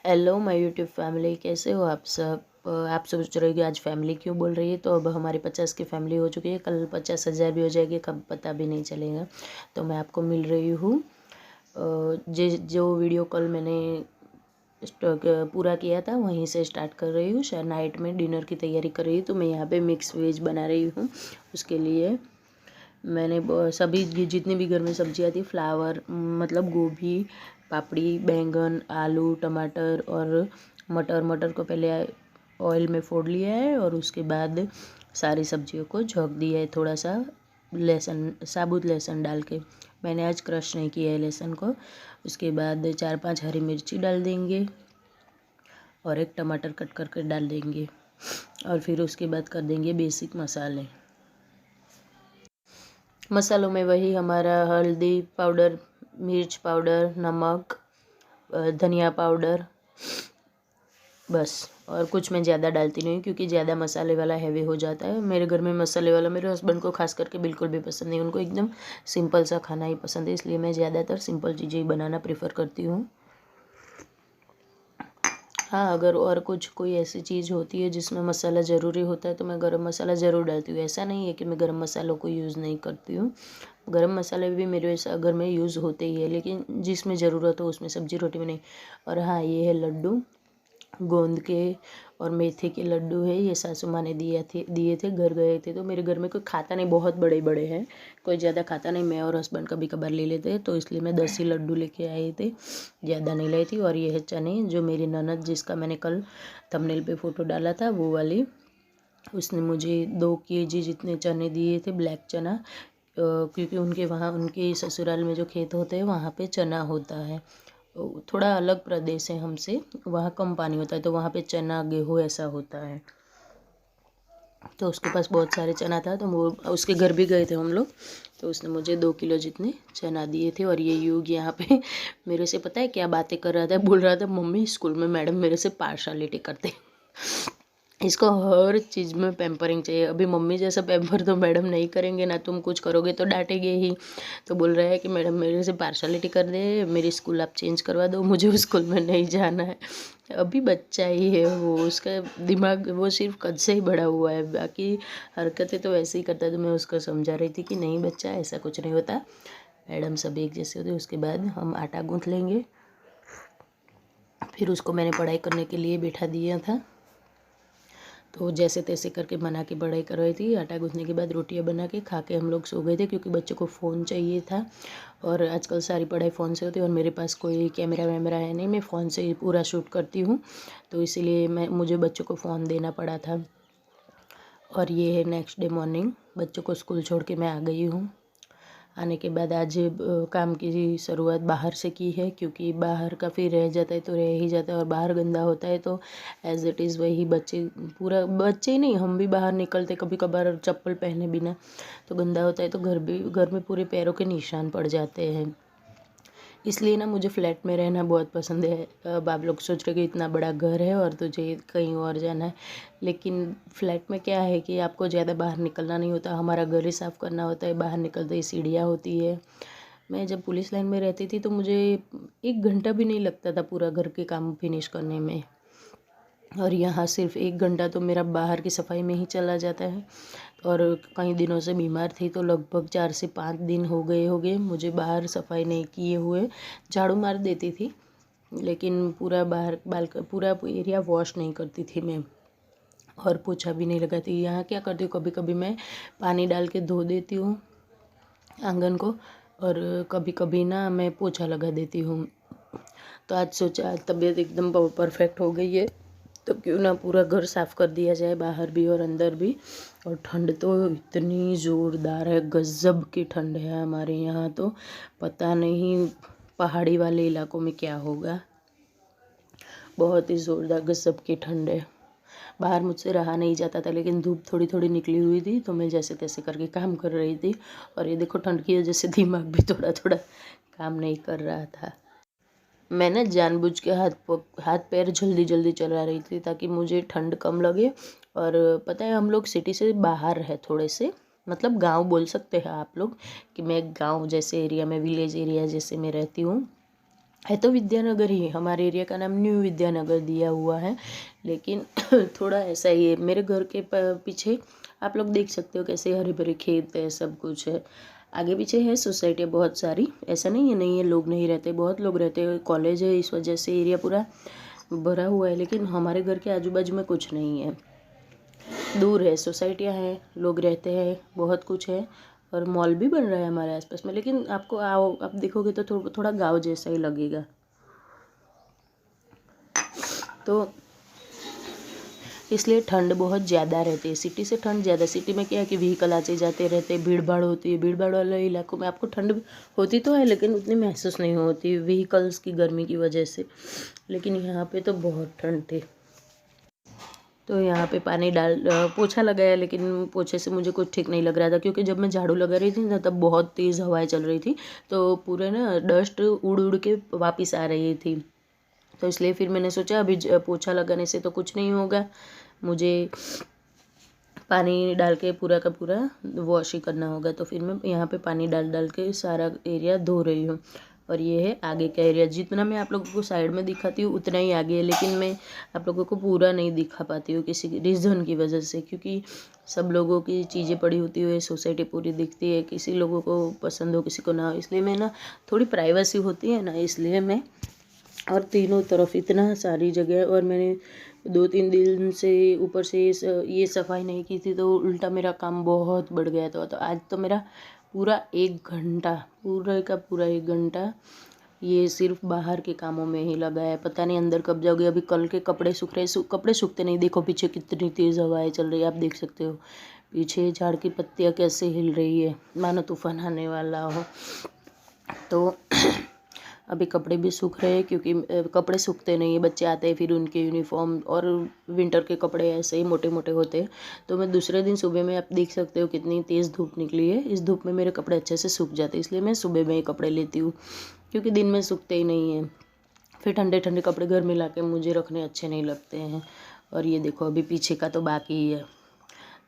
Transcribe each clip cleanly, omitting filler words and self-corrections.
Hello my YouTube family, कैसे हो आप सब। आप सोच रहे हो कि आज फैमिली क्यों बोल रही है, तो अब हमारी 50 की फैमिली हो चुकी है। कल 50,000 भी हो जाएगी, कब पता भी नहीं चलेगा। तो मैं आपको मिल रही हूँ। जो वीडियो कॉल मैंने पूरा किया था वहीं से स्टार्ट कर रही हूँ। शायद नाइट में डिनर की तैयारी कर रही हूँ। तो मैं यहाँ पे मिक्स वेज बना रही हूँ। उसके लिए मैंने सभी जितनी भी घर में सब्जियाँ थी, फ्लावर मतलब गोभी, पापड़ी, बैंगन, आलू, टमाटर और मटर को पहले ऑयल में फोड़ लिया है और उसके बाद सारी सब्जियों को झोंक दिया है। थोड़ा सा लहसुन, साबुत लहसुन डाल के। मैंने आज क्रश नहीं किया है लहसुन को। उसके बाद 4-5 हरी मिर्ची डाल देंगे और एक टमाटर कट करके डाल देंगे और फिर उसके बाद कर देंगे बेसिक मसाले। मसालों में वही हमारा हल्दी पाउडर, मिर्च पाउडर, नमक, धनिया पाउडर, बस। और कुछ मैं ज़्यादा डालती नहीं क्योंकि ज़्यादा मसाले वाला हैवी हो जाता है। मेरे घर में मसाले वाला मेरे हस्बैंड को खास करके बिल्कुल भी पसंद नहीं। उनको एकदम सिंपल सा खाना ही पसंद है, इसलिए मैं ज़्यादातर सिंपल चीज़ें ही बनाना प्रेफर करती हूँ। हाँ, अगर और कुछ कोई ऐसी चीज़ होती है जिसमें मसाला ज़रूरी होता है तो मैं गरम मसाला ज़रूर डालती हूँ। ऐसा नहीं है कि मैं गरम मसालों को यूज़ नहीं करती हूँ। गरम मसाले भी मेरे घर में यूज़ होते ही है, लेकिन जिसमें ज़रूरत हो उसमें, सब्जी रोटी में नहीं। और हाँ, ये है लड्डू गोंद के और मेथी के लड्डू है। ये सासू माँ ने दिए थे, घर गए थे। तो मेरे घर में कोई खाता नहीं, बहुत बड़े बड़े हैं, कोई ज़्यादा खाता नहीं। मैं और हस्बैंड कभी कभार ले लेते हैं, तो इसलिए मैं 10 ही लड्डू लेके आए थे, ज़्यादा नहीं लाई थी। और ये है चने, जो मेरी ननद, जिसका मैंने कल थंबनेल पे फ़ोटो डाला था, वो वाली, उसने मुझे 2 केजी जितने चने दिए थे, ब्लैक चना। क्योंकि उनके वहाँ, उनके ससुराल में जो खेत होते हैं वहाँ पे चना होता है। थोड़ा अलग प्रदेश है हमसे, वहाँ कम पानी होता है, तो वहाँ पे चना गेहूँ ऐसा होता है। तो उसके पास बहुत सारे चना था, तो वो उसके घर भी गए थे हम लोग। तो उसने मुझे 2 किलो जितने चना दिए थे। और ये युग यहाँ पे मेरे से पता है क्या बातें कर रहा था, बोल रहा था मम्मी स्कूल में मैडम मेरे से पार्शलिटी करते, इसको हर चीज़ में पैम्परिंग चाहिए। अभी मम्मी जैसा पैम्पर तो मैडम नहीं करेंगे ना, तुम कुछ करोगे तो डांटेंगे ही। तो बोल रहा है कि मैडम मेरे से पार्शलिटी कर दे, मेरी स्कूल आप चेंज करवा दो, मुझे उस स्कूल में नहीं जाना है। अभी बच्चा ही है वो, उसका दिमाग वो सिर्फ कद से ही बड़ा हुआ है, बाकी हरकतें तो वैसे ही करता है। तो मैं उसको समझा रही थी कि नहीं बच्चा, ऐसा कुछ नहीं होता, मैडम सब एक जैसे होते। उसके बाद हम आटा गूँथ लेंगे। फिर उसको मैंने पढ़ाई करने के लिए बैठा दिया था, तो जैसे तैसे करके बना के पढ़ाई कर रही थी। आटा गूँथने के बाद रोटियां बना के खा के हम लोग सो गए थे, क्योंकि बच्चों को फ़ोन चाहिए था। और आजकल सारी पढ़ाई फ़ोन से होती है, और मेरे पास कोई कैमरा वैमरा है नहीं, मैं फ़ोन से ही पूरा शूट करती हूँ। तो इसीलिए मुझे बच्चों को फ़ोन देना पड़ा था। और ये है नेक्स्ट डे मॉर्निंग, बच्चों को स्कूल छोड़ के मैं आ गई हूँ। आने के बाद आज काम की शुरुआत बाहर से की है, क्योंकि बाहर का फिर रह जाता है तो रह ही जाता है, और बाहर गंदा होता है तो एज इट इज़ वही बच्चे, पूरा बच्चे ही नहीं, हम भी बाहर निकलते कभी कभार चप्पल पहने बिना, तो गंदा होता है तो घर में पूरे पैरों के निशान पड़ जाते हैं। इसलिए ना मुझे फ्लैट में रहना बहुत पसंद है। अब आप लोग सोच रहे हो कि इतना बड़ा घर है और तुझे कहीं और जाना है, लेकिन फ्लैट में क्या है कि आपको ज़्यादा बाहर निकलना नहीं होता। हमारा घर ही साफ़ करना होता है, बाहर निकलते ही सीढ़ियाँ होती है। मैं जब पुलिस लाइन में रहती थी तो मुझे 1 घंटा भी नहीं लगता था पूरा घर के काम फिनिश करने में, और यहाँ सिर्फ 1 घंटा तो मेरा बाहर की सफाई में ही चला जाता है। और कई दिनों से बीमार थी, तो लगभग 4 से 5 दिन हो गए मुझे बाहर सफाई नहीं किए हुए। झाड़ू मार देती थी, लेकिन पूरा बाहर पूरा एरिया वॉश नहीं करती थी मैं, और पोछा भी नहीं लगाती। यहाँ क्या करती हूँ, कभी कभी मैं पानी डाल के धो देती हूँ आंगन को, और कभी कभी ना मैं पोछा लगा देती हूँ। तो आज सोचा, आज तबीयत एकदम परफेक्ट हो गई है, तो क्यों ना पूरा घर साफ़ कर दिया जाए, बाहर भी और अंदर भी। और ठंड तो इतनी ज़ोरदार है, गज़ब की ठंड है हमारे यहाँ तो, पता नहीं पहाड़ी वाले इलाकों में क्या होगा। बहुत ही ज़ोरदार गज़ब की ठंड है। बाहर मुझसे रहा नहीं जाता था, लेकिन धूप थोड़ी थोड़ी निकली हुई थी, तो मैं जैसे तैसे करके काम कर रही थी। और ये देखो, ठंड की वजह से दिमाग भी थोड़ा थोड़ा काम नहीं कर रहा था। मैं ना जानबूझ के हाथ पैर जल्दी जल्दी चला रही थी, ताकि मुझे ठंड कम लगे। और पता है, हम लोग सिटी से बाहर है थोड़े से, मतलब गांव बोल सकते हैं आप लोग, कि मैं गांव जैसे एरिया में, विलेज एरिया जैसे में रहती हूँ। है तो विद्यानगर ही, हमारे एरिया का नाम न्यू विद्यानगर दिया हुआ है, लेकिन थोड़ा ऐसा ही है। मेरे घर के पीछे आप लोग देख सकते हो कैसे हरे भरे खेत है, सब कुछ है। आगे पीछे है सोसाइटी बहुत सारी, ऐसा नहीं है लोग नहीं रहते, बहुत लोग रहते हैं। कॉलेज है, इस वजह से एरिया पूरा भरा हुआ है, लेकिन हमारे घर के आजू बाजू में कुछ नहीं है। दूर है, सोसाइटियाँ हैं, लोग रहते हैं, बहुत कुछ है, और मॉल भी बन रहा है हमारे आसपास में। लेकिन आपको आओ आप देखोगे तो थोड़ा गांव जैसा ही लगेगा। तो इसलिए ठंड बहुत ज़्यादा रहती है, सिटी से ठंड ज़्यादा। सिटी में क्या है कि व्हीकल आते जाते रहते, भीड़ भाड़ होती है। भीड़ भाड़ वाले इलाकों में आपको ठंड होती तो है, लेकिन उतनी महसूस नहीं होती व्हीकल्स की गर्मी की वजह से। लेकिन यहाँ पे तो बहुत ठंड थी। तो यहाँ पे पानी डाल पोछा लगाया, लेकिन पोछे से मुझे कुछ ठीक नहीं लग रहा था, क्योंकि जब मैं झाड़ू लगा रही थी ना तब बहुत तेज़ हवाएं चल रही थी, तो पूरे ना डस्ट उड़ उड़ के वापस आ रही थी। तो इसलिए फिर मैंने सोचा अभी पोछा लगाने से तो कुछ नहीं होगा, मुझे पानी डाल के पूरा का पूरा वॉश ही करना होगा। तो फिर मैं यहाँ पे पानी डाल डाल के सारा एरिया धो रही हूँ। और ये है आगे का एरिया, जितना मैं आप लोगों को साइड में दिखाती हूँ उतना ही आगे है, लेकिन मैं आप लोगों को पूरा नहीं दिखा पाती हूँ किसी रीज़न की वजह से, क्योंकि सब लोगों की चीज़ें पड़ी होती है, सोसाइटी पूरी दिखती है, किसी लोगों को पसंद हो किसी को ना हो, इसलिए मैं ना थोड़ी प्राइवेसी होती है ना, इसलिए मैं। और तीनों तरफ इतना सारी जगह, और मैंने 2-3 दिन से ऊपर से ये सफाई नहीं की थी, तो उल्टा मेरा काम बहुत बढ़ गया था। तो आज तो मेरा पूरा 1 घंटा, पूरा का पूरा 1 घंटा ये सिर्फ बाहर के कामों में ही लगा है। पता नहीं अंदर कब जाओगे। अभी कल के कपड़े सूख रहे, कपड़े सूखते नहीं। देखो पीछे कितनी तेज़ हवाएं चल रही है, आप देख सकते हो पीछे झाड़ की पत्तियाँ कैसे हिल रही है, मानो तूफान आने वाला हो। तो अभी कपड़े भी सूख रहे हैं, क्योंकि कपड़े सूखते नहीं है, बच्चे आते हैं फिर उनके यूनिफॉर्म और विंटर के कपड़े ऐसे ही मोटे मोटे होते हैं। तो मैं दूसरे दिन सुबह में, आप देख सकते हो कितनी तेज़ धूप निकली है, इस धूप में मेरे कपड़े अच्छे से सूख जाते हैं, इसलिए मैं सुबह में ही कपड़े लेती हूँ, क्योंकि दिन में सूखते ही नहीं हैं। फिर ठंडे ठंडे कपड़े घर में ला के मुझे रखने अच्छे नहीं लगते हैं। और ये देखो अभी पीछे का तो बाकी ही है,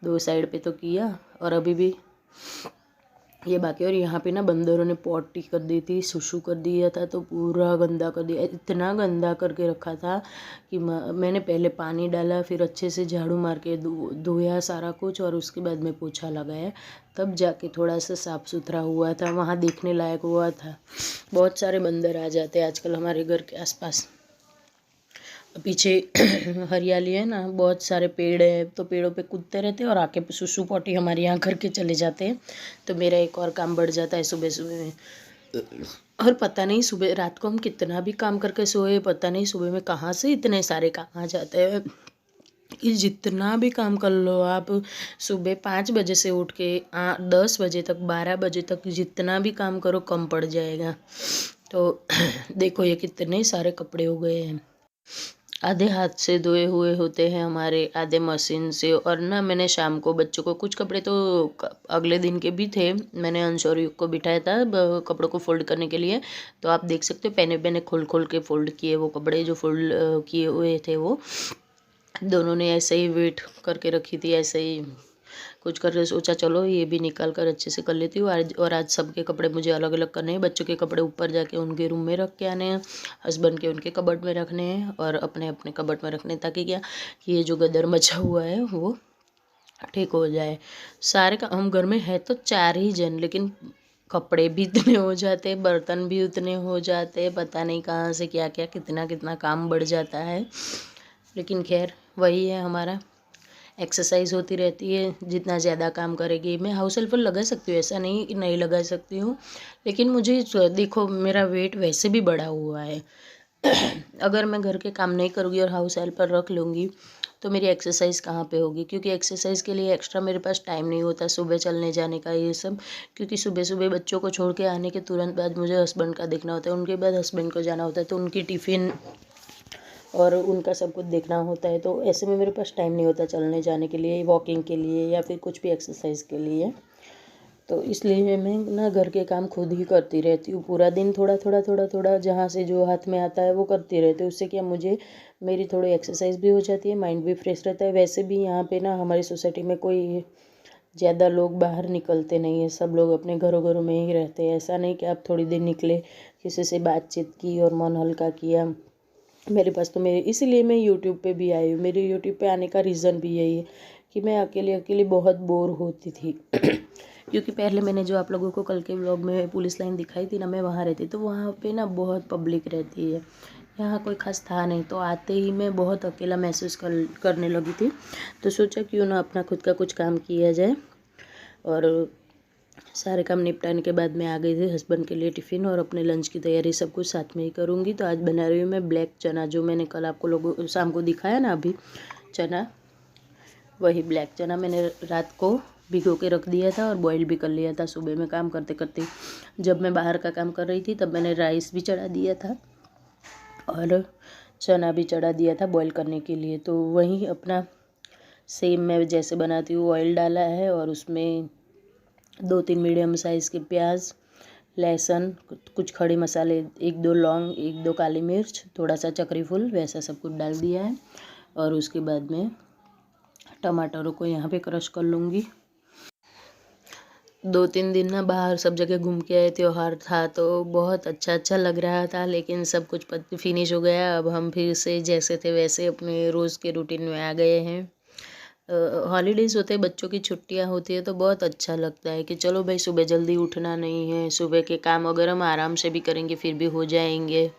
2 साइड पे तो किया और अभी भी ये बाकी। और यहाँ पे ना बंदरों ने पॉटी कर दी थी, सुसु कर दिया था, तो पूरा गंदा कर दिया, इतना गंदा करके रखा था कि मैंने पहले पानी डाला, फिर अच्छे से झाड़ू मार के धोया सारा कुछ, और उसके बाद में पोछा लगाया, तब जाके थोड़ा सा साफ़ सुथरा हुआ था, वहाँ देखने लायक हुआ था। बहुत सारे बंदर आ जाते हैं आजकल हमारे घर के आसपास। पीछे हरियाली है ना, बहुत सारे पेड़ है, तो पेड़ों पे कूदते रहते हैं और आके सुसु पॉटी हमारे यहाँ करके चले जाते हैं। तो मेरा एक और काम बढ़ जाता है सुबह सुबह में। और पता नहीं सुबह रात को हम कितना भी काम करके सोए, पता नहीं सुबह में कहाँ से इतने सारे काम आ जाते हैं कि जितना भी काम कर लो आप, सुबह 5 बजे से उठ के 10 बजे तक, 12 बजे तक जितना भी काम करो कम पड़ जाएगा। तो देखो ये कितने सारे कपड़े हो गए हैं, आधे हाथ से धोए हुए होते हैं हमारे, आधे मशीन से। और ना मैंने शाम को बच्चों को कुछ कपड़े तो अगले दिन के भी थे, मैंने अंशोर को बिठाया था कपड़ों को फोल्ड करने के लिए। तो आप देख सकते हो पहने पहने खोल खोल के फोल्ड किए वो कपड़े, जो फोल्ड किए हुए थे वो दोनों ने ऐसे ही वेट करके रखी थी, ऐसे ही कुछ करके सोचा चलो ये भी निकाल कर अच्छे से कर लेती हूँ आज। और आज सबके कपड़े मुझे अलग अलग करने हैं, बच्चों के कपड़े ऊपर जाके उनके रूम में रख के आने हैं, हस्बैंड के उनके कबर्ड में रखने हैं, और अपने अपने कबर्ड में रखने हैं, ताकि क्या कि ये जो गदर मचा हुआ है वो ठीक हो जाए। सारे का हम घर में है तो 4 ही जन, लेकिन कपड़े भी इतने हो जाते हैं, बर्तन भी उतने हो जाते हैं, पता नहीं कहाँ से क्या क्या कितना कितना काम बढ़ जाता है। लेकिन खैर वही है हमारा, एक्सरसाइज होती रहती है, जितना ज़्यादा काम करेगी। मैं हाउस हेल्पर लगा सकती हूँ, ऐसा नहीं कि नहीं लगा सकती हूँ, लेकिन मुझे देखो मेरा वेट वैसे भी बढ़ा हुआ है। अगर मैं घर के काम नहीं करूँगी और हाउस हेल्पर रख लूँगी तो मेरी एक्सरसाइज कहाँ पे होगी, क्योंकि एक्सरसाइज के लिए एक्स्ट्रा मेरे पास टाइम नहीं होता सुबह चलने जाने का ये सब, क्योंकि सुबह सुबह बच्चों को छोड़ के आने के तुरंत बाद मुझे हस्बैंड का देखना होता है, उनके बाद हस्बैंड को जाना होता है, तो उनकी टिफ़िन और उनका सब कुछ देखना होता है। तो ऐसे में मेरे पास टाइम नहीं होता चलने जाने के लिए, वॉकिंग के लिए, या फिर कुछ भी एक्सरसाइज के लिए। तो इसलिए मैं ना घर के काम खुद ही करती रहती हूँ पूरा दिन, थोड़ा थोड़ा थोड़ा थोड़ा जहाँ से जो हाथ में आता है वो करती रहती हूँ। उससे क्या मुझे मेरी थोड़ी एक्सरसाइज भी हो जाती है, माइंड भी फ्रेश रहता है। वैसे भी यहाँ पे ना हमारी सोसाइटी में कोई ज़्यादा लोग बाहर निकलते नहीं हैं, सब लोग अपने घरों में ही रहते हैं। ऐसा नहीं कि आप थोड़ी देर निकले, किसी से बातचीत की और मन हल्का किया। मेरे पास तो मेरे इसीलिए मैं यूट्यूब पे भी आई हूँ। मेरे यूट्यूब पे आने का रीज़न भी यही है कि मैं अकेले अकेले बहुत बोर होती थी क्योंकि पहले मैंने जो आप लोगों को कल के व्लॉग में पुलिस लाइन दिखाई थी ना, मैं वहाँ रहती, तो वहाँ पे ना बहुत पब्लिक रहती है, यहाँ कोई खास था नहीं। तो आते ही मैं बहुत अकेला महसूस करने लगी थी। तो सोचा क्यों ना अपना खुद का कुछ काम किया जाए। और सारे काम निपटाने के बाद मैं आ गई थी हस्बैंड के लिए टिफ़िन और अपने लंच की तैयारी सब कुछ साथ में ही करूँगी। तो आज बना रही हूँ मैं ब्लैक चना, जो मैंने कल आपको लोगों शाम को दिखाया ना अभी चना, वही ब्लैक चना मैंने रात को भिगो के रख दिया था और बॉईल भी कर लिया था। सुबह में काम करते करते जब मैं बाहर का काम कर रही थी तब मैंने राइस भी चढ़ा दिया था और चना भी चढ़ा दिया था बॉईल करने के लिए। तो वही अपना सेम मैं जैसे बनाती हूँ ऑयल डाला है और उसमें 2-3 मीडियम साइज़ के प्याज, लहसुन, कुछ खड़े मसाले, 1-2 लौंग, 1-2 काली मिर्च, थोड़ा सा चक्री फूल, वैसा सब कुछ डाल दिया है। और उसके बाद में टमाटरों को यहाँ पे क्रश कर लूँगी। 2-3 दिन ना बाहर सब जगह घूम के आए, त्योहार था तो बहुत अच्छा लग रहा था, लेकिन सब कुछ फिनिश हो गया। अब हम फिर से जैसे थे वैसे अपने रोज़ के रूटीन में आ गए हैं। हॉलीडेज़ होते हैं, बच्चों की छुट्टियां होती है तो बहुत अच्छा लगता है कि चलो भाई सुबह जल्दी उठना नहीं है, सुबह के काम अगर हम आराम से भी करेंगे फिर भी हो जाएंगे।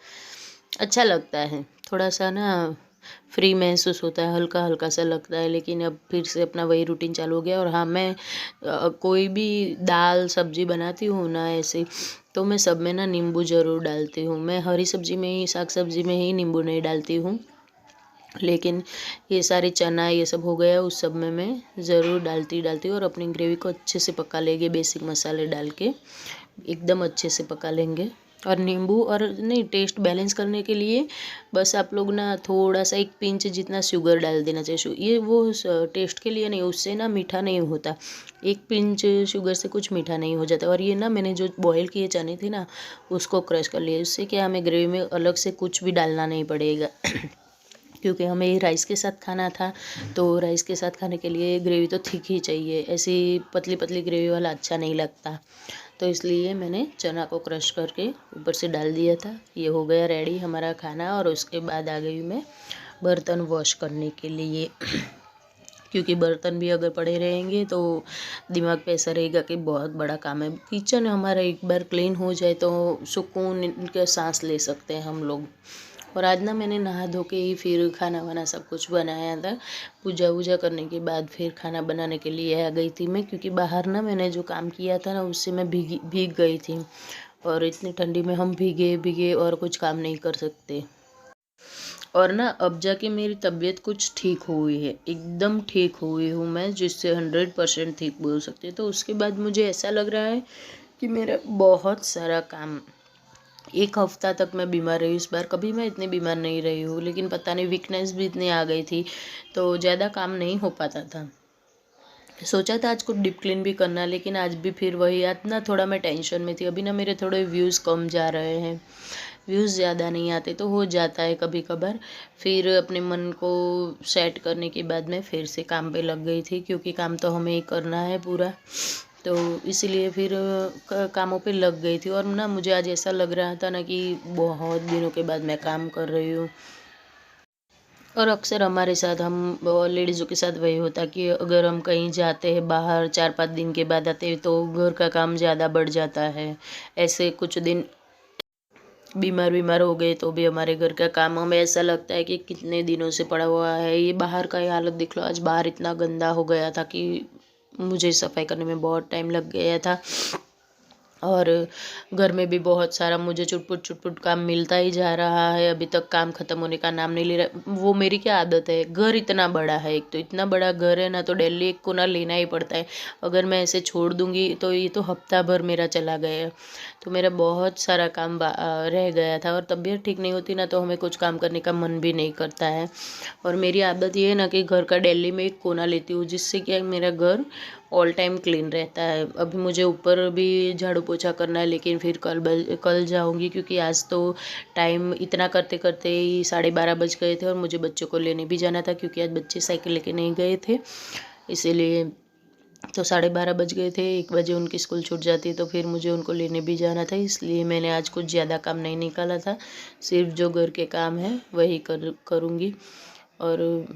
अच्छा लगता है, थोड़ा सा ना फ्री महसूस होता है, हल्का हल्का सा लगता है। लेकिन अब फिर से अपना वही रूटीन चालू हो गया। और हाँ, मैं कोई भी दाल सब्जी बनाती हूँ ना ऐसे, तो मैं सब में ना नींबू ज़रूर डालती हूँ। मैं हरी सब्जी में ही, साग सब्जी में ही नींबू नहीं डालती हूँ, लेकिन ये सारे चना ये सब हो गया उस सब में मैं ज़रूर डालती हूँ। और अपनी ग्रेवी को अच्छे से पका लेंगे, बेसिक मसाले डाल के एकदम अच्छे से पका लेंगे। और नींबू और नहीं, टेस्ट बैलेंस करने के लिए बस आप लोग ना थोड़ा सा 1 पिंच जितना शुगर डाल देना चाहिए। ये वो टेस्ट के लिए नहीं, उससे ना मीठा नहीं होता। 1 पिंच शुगर से कुछ मीठा नहीं हो जाता। और ये ना मैंने जो बॉयल किए चने थे ना उसको क्रश कर लिया, उससे क्या हमें ग्रेवी में अलग से कुछ भी डालना नहीं पड़ेगा क्योंकि हमें राइस के साथ खाना था। तो राइस के साथ खाने के लिए ग्रेवी तो थिक ही चाहिए, ऐसी पतली पतली ग्रेवी वाला अच्छा नहीं लगता। तो इसलिए मैंने चना को क्रश करके ऊपर से डाल दिया था। ये हो गया रेडी हमारा खाना। और उसके बाद आ गई मैं बर्तन वॉश करने के लिए क्योंकि बर्तन भी अगर पड़े रहेंगे तो दिमाग पे ऐसा रहेगा कि बहुत बड़ा काम है। किचन हमारा एक बार क्लीन हो जाए तो सुकून के सांस ले सकते हैं हम लोग। और आज ना मैंने नहा धो के ही फिर खाना वाना सब कुछ बनाया था। पूजा वूजा करने के बाद फिर खाना बनाने के लिए आ गई थी मैं, क्योंकि बाहर ना मैंने जो काम किया था ना उससे मैं भीग गई थी। और इतनी ठंडी में हम भीगे भीगे और कुछ काम नहीं कर सकते। और ना अब जाके मेरी तबीयत कुछ ठीक हुई है, एकदम ठीक हुई हूँ मैं, जिससे 100% ठीक बोल सकते हैं। तो उसके बाद मुझे ऐसा लग रहा है कि मेरा बहुत सारा काम, 1 हफ्ता तक मैं बीमार रही। इस बार कभी मैं इतनी बीमार नहीं रही हूँ, लेकिन पता नहीं वीकनेस भी इतनी आ गई थी तो ज़्यादा काम नहीं हो पाता था। सोचा था आज कुछ डीप क्लीन भी करना, लेकिन आज भी फिर वही, आज ना थोड़ा मैं टेंशन में थी। अभी ना मेरे थोड़े व्यूज़ कम जा रहे हैं, व्यूज़ ज़्यादा नहीं आते, तो हो जाता है कभी कभार। फिर अपने मन को सेट करने के बाद मैं फिर से काम पे लग गई थी, क्योंकि काम तो हमें ही करना है पूरा। तो इसीलिए फिर कामों पे लग गई थी। और ना मुझे आज ऐसा लग रहा था ना कि बहुत दिनों के बाद मैं काम कर रही हूँ। और अक्सर हमारे साथ, हम लेडीज़ों के साथ वही होता कि अगर हम कहीं जाते हैं बाहर, 4-5 दिन के बाद आते हैं तो घर का काम ज़्यादा बढ़ जाता है। ऐसे कुछ दिन बीमार हो गए तो भी हमारे घर का काम हमें ऐसा लगता है कि कितने दिनों से पड़ा हुआ है। ये बाहर का ही हालत देख लो, आज बाहर इतना गंदा हो गया था कि मुझे सफाई करने में बहुत टाइम लग गया था। और घर में भी बहुत सारा मुझे चुटपुट काम मिलता ही जा रहा है, अभी तक काम ख़त्म होने का नाम नहीं ले रहा। वो मेरी क्या आदत है, घर इतना बड़ा है, एक तो इतना बड़ा घर है ना, तो डेली एक कोना लेना ही पड़ता है। अगर मैं ऐसे छोड़ दूँगी तो ये तो हफ्ता भर मेरा चला गया। तो मेरा बहुत सारा काम रह गया था। और तबीयत ठीक नहीं होती ना तो हमें कुछ काम करने का मन भी नहीं करता है। और मेरी आदत ये है ना कि घर का डेली में एक कोना लेती हूँ, जिससे कि मेरा घर ऑल टाइम क्लीन रहता है। अभी मुझे ऊपर भी झाड़ू पोछा करना है, लेकिन फिर कल जाऊँगी, क्योंकि आज तो टाइम इतना करते करते ही 12:30 बज गए थे। और मुझे बच्चों को लेने भी जाना था, क्योंकि आज बच्चे साइकिल लेके नहीं गए थे, इसीलिए तो 12:30 बज गए थे, 1 बजे उनकी स्कूल छूट जाती, तो फिर मुझे उनको लेने भी जाना था, इसलिए मैंने आज कुछ ज़्यादा काम नहीं निकाला था। सिर्फ जो घर के काम हैं वही करूँगी। और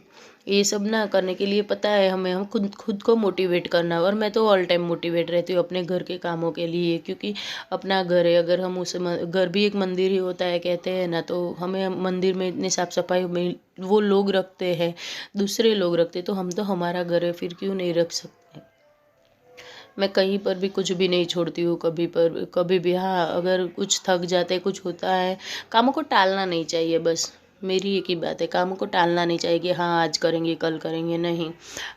ये सब ना करने के लिए पता है हमें, हम खुद खुद को मोटिवेट करना, और मैं तो ऑल टाइम मोटिवेट रहती हूँ अपने घर के कामों के लिए, क्योंकि अपना घर है, अगर हम उसे घर भी एक मंदिर ही होता है कहते हैं ना, तो हमें मंदिर में इतनी साफ़ सफाई में वो लोग रखते हैं, दूसरे लोग रखते, तो हम तो हमारा घर है, फिर क्यों नहीं रख सकते। मैं कहीं पर भी कुछ भी नहीं छोड़ती हूँ कभी भी। हाँ, अगर कुछ थक जाते कुछ होता है, कामों को टालना नहीं चाहिए, बस मेरी एक ही बात है, कामों को टालना नहीं चाहिए कि हाँ आज करेंगे कल करेंगे, नहीं।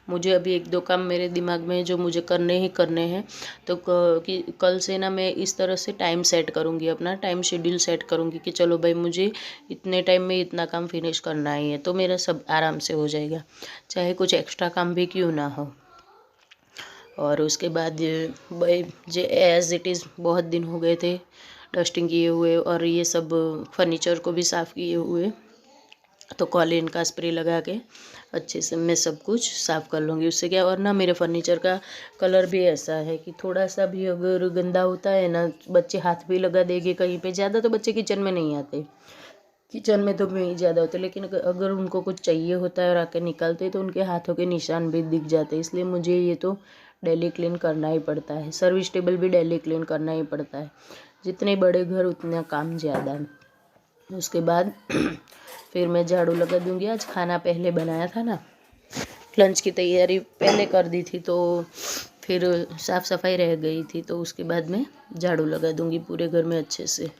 मुझे अभी 1-2 काम मेरे दिमाग में है जो मुझे करने ही करने हैं, तो कि कल से ना मैं इस तरह से टाइम सेट करूँगी, अपना टाइम शेड्यूल सेट करूँगी कि चलो भाई मुझे इतने टाइम में इतना काम फिनिश करना ही है, तो मेरा सब आराम से हो जाएगा, चाहे कुछ एक्स्ट्रा काम भी क्यों ना हो। और उसके बाद भाई जे एज़ इट इज़ बहुत दिन हो गए थे डस्टिंग किए हुए, और ये सब फर्नीचर को भी साफ़ किए हुए, तो कॉलिन का स्प्रे लगा के अच्छे से मैं सब कुछ साफ़ कर लूँगी। उससे क्या, और ना मेरे फर्नीचर का कलर भी ऐसा है कि थोड़ा सा भी अगर गंदा होता है ना, बच्चे हाथ भी लगा देंगे कहीं पे, ज़्यादा तो बच्चे किचन में नहीं आते, किचन में तो मैं ही ज़्यादा होते, लेकिन अगर उनको कुछ चाहिए होता है और आके निकलते तो उनके हाथों के निशान भी दिख जाते, इसलिए मुझे ये तो डेली क्लीन करना ही पड़ता है। सर्विस टेबल भी डेली क्लीन करना ही पड़ता है, जितने बड़े घर उतना काम ज़्यादा है। उसके बाद फिर मैं झाड़ू लगा दूँगी। आज खाना पहले बनाया था ना, लंच की तैयारी पहले कर दी थी, तो फिर साफ़ सफाई रह गई थी, तो उसके बाद मैं झाड़ू लगा दूँगी पूरे घर में अच्छे से।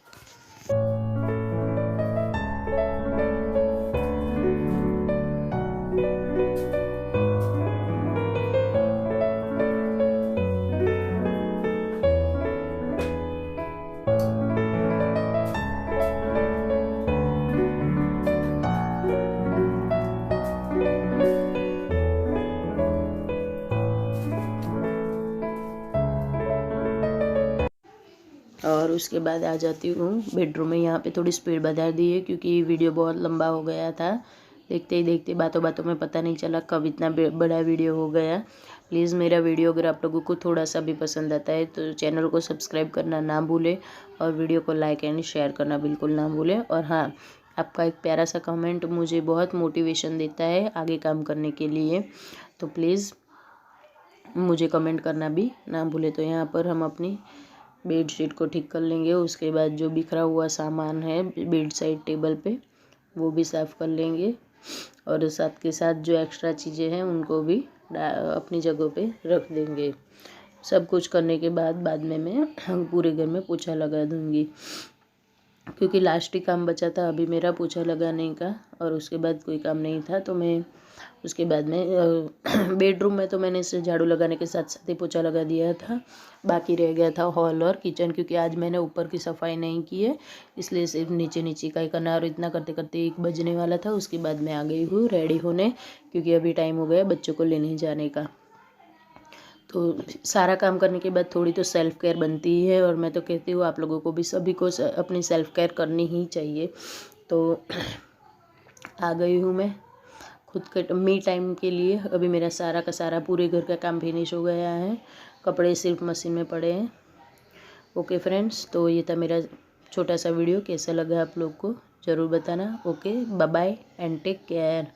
और उसके बाद आ जाती हूँ बेडरूम में। यहाँ पे थोड़ी स्पीड बढ़ा दी है क्योंकि वीडियो बहुत लंबा हो गया था, देखते ही देखते बातों बातों में पता नहीं चला कब इतना बड़ा वीडियो हो गया। प्लीज़ मेरा वीडियो अगर आप लोगों को थोड़ा सा भी पसंद आता है तो चैनल को सब्सक्राइब करना ना भूलें, और वीडियो को लाइक एंड शेयर करना बिल्कुल ना भूलें। और हाँ, आपका एक प्यारा सा कमेंट मुझे बहुत मोटिवेशन देता है आगे काम करने के लिए, तो प्लीज़ मुझे कमेंट करना भी ना भूलें। तो यहाँ पर हम अपनी बेड शीट को ठीक कर लेंगे। उसके बाद जो बिखरा हुआ सामान है बेड साइड टेबल पे वो भी साफ़ कर लेंगे, और साथ के साथ जो एक्स्ट्रा चीज़ें हैं उनको भी अपनी जगह पे रख देंगे। सब कुछ करने के बाद में मैं पूरे घर में पोछा लगा दूँगी, क्योंकि लास्ट ही काम बचा था अभी मेरा पोछा लगाने का, और उसके बाद कोई काम नहीं था। तो मैं उसके बाद में बेडरूम में तो मैंने इसे झाड़ू लगाने के साथ साथ ही पोछा लगा दिया था, बाकी रह गया था हॉल और किचन, क्योंकि आज मैंने ऊपर की सफाई नहीं की है, इसलिए सिर्फ नीचे नीचे का ही करना। और इतना करते करते 1 बजने वाला था। उसके बाद मैं आ गई हूँ रेडी होने, क्योंकि अभी टाइम हो गया बच्चों को लेने जाने का। तो सारा काम करने के बाद थोड़ी तो सेल्फ़ केयर बनती ही है, और मैं तो कहती हूँ आप लोगों को भी, सभी को अपनी सेल्फ़ केयर करनी ही चाहिए। तो आ गई हूँ मैं खुद के मी टाइम के लिए। अभी मेरा सारा का सारा पूरे घर का काम फिनिश हो गया है, कपड़े सिर्फ मशीन में पड़े हैं। ओके फ्रेंड्स, तो ये था मेरा छोटा सा वीडियो, कैसा लगा आप लोग को ज़रूर बताना। Okay, bye bye and take care.